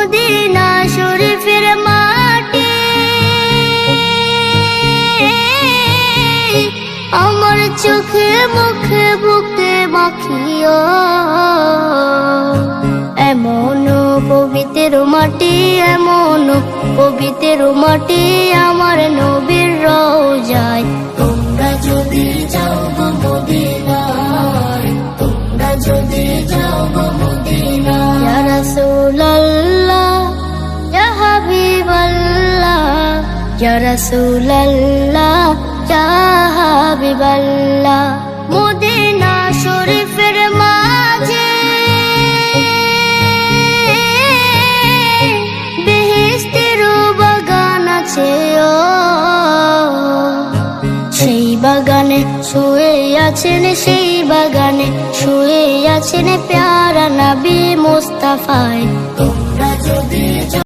Medina শরীফের মাটি আমার চোখে মুখে বুকে মাখিও, এমন পবিত্র মাটি, এমন পবিত্র মাটি আমার নবীর রওজায়। তোমরা যদি যাও গো মদিনায়, তোমরা যদি যাও গো মদিনায়। ইয়া রাসূলুল্লাহ ইয়া হাবিবাল্লাহ, ইয়া রাসূলুল্লাহ ইয়া হাবিবাল্লাহ। মদিনা শরীফের মাঝে বেহেশতের বাগান আছে, সেই বাগানে শুয়ে আছেন, সেই বাগানে শুয়ে আছেন প্যারা নবী মুস্তাফায়।